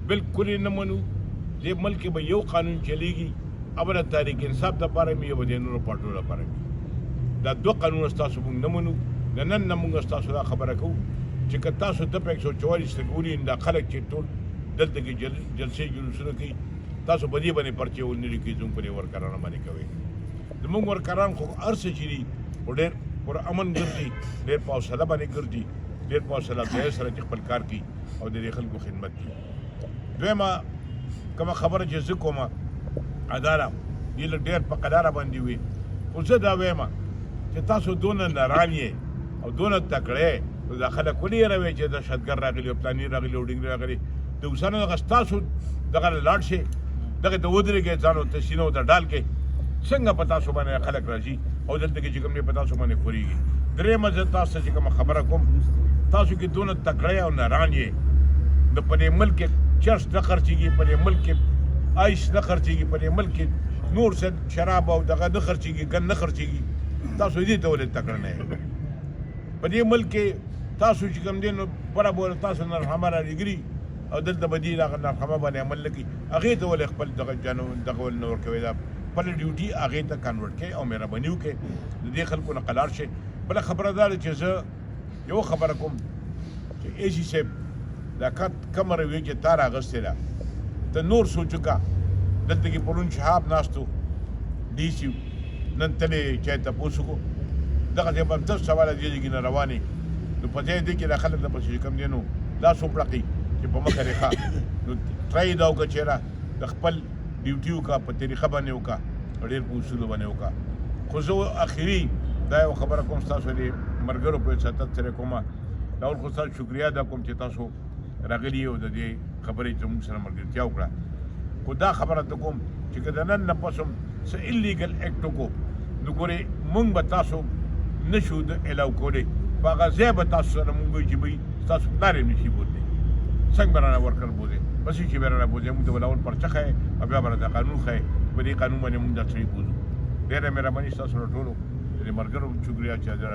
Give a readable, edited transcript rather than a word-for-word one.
بالکل یې نه منو. دې ملک کې به یو قانون چلیږي، اوله تحریک انصاف دپاره مې یو به د نورو پارټیو لپاره وي. دا دوه قانونه ستاسو موږ نه منو. د نن نه موږ ستاسو دا خبره کوو چې که تاسو د 144 ته ګوري دا خلک چې ټول دلته کې جلسې جلوسونه کوي، تاسو په دې باندې پرچې ونه لیکئ، زموږ په دې ورکرانو باندې کوئ. زموږ ورکران خو هر څه چې دي خو ډېر پر امن ګرځي، ډېر په حوصله باندې ګرځي، ډېر په حوصله افزایۍ سره چې خپل کار کوي او د دې خلکو خدمت کوي. دویمه کومه خبره چې زه کومه اداره دې لږ ډېر په قلاره باندې وي، خو زه دا وایم چې تاسو دونه نران یې او دونه تکړه یې، نو دا خلک ولې یېروئ چې دهشتګر راغلي او فلاني راغلي او ډینګ راغلي. د اوسانو دغه ستاسو دغه لاړ شي، دغه ته ودرېږئ، ځان ورته سینو ته ډال کړئ، څنګه په تاسو باندې خلک راځي او دلته کې چې کوم دی په تاسو باندې خورېږي. درېیمه زه تاسو ته چې کومه خبره کوم، تاسو کې دونه تکړه او نران یې، نو په دې ملک کې چرس نه خرڅېږي، په دې ملک کې آیس نه خرڅېږي، په دې ملک کې نور څه شراب او دغه نه خرڅېږي، ګن نه خرڅېږي. تاسو دې ته ولې تکړه نه یې؟ په دې ملک کې تاسو چې کوم دی نو برابر تاسو نرخامه رالیږلي او دلته به دې دغه نرخامه باندې عمل نه کوي، هغې ته ولې خپل دغه دغه ول نه ورکوئ؟ دا خپله ډیوټي هغې ته کنورټ کړئ او مهرباني وکړئ، د دې خلکو نه قلار شئ. بله خبره دا ده چې زه یو خبره کوم چې ای سي صاحب دا کومه رویه چې تا راغستې ده، ته نور سوچ وکړه. دلته کې پرون شهاب ناست و، ډي سي نن تلې چای تپوس وکړو، دغه ځای به 10 سواله دې ځای کې نه روانې، نو په ځای دې کې دا خلک درپسې چې کوم دی نو لاس وپړقي چې په مخه ریښه، نو ټرای دا وکړه چې یاره د خپل ډیوټي وکړه، په طریقه باندې وکړه، ډېر په اصولو باندې وکړه. خو زه اخري دا یو خبره کوم ستاسو د ملګرو په سطح سره کومه، اول خو ستاسو شکریا ادا کوم چې تاسو راغلي او د دې خبرې زموږ سره ملګرتیا وکړه. خو دا خبره ته کوم چې که د نن نه پس هم څه ایلیګل اکټ وکړو، نو ګورې موږ به تاسو نه شو د الاو کولی، په هغه ځای به تاسو سره موږ وایو چې بهی ستاسو پلار یې نشي بوتلی، څنګه به رانه ورکړ بوځې، بس چې به رانه بوځې، موږ ته به اول پرچه ښایې او بیا به راته قانون ښایې، په دې قانون باندې موږ دا سړي بوځو. ډېره مهرباني ستاسو له ټولو د دې ملګرو شکریا چې حاضر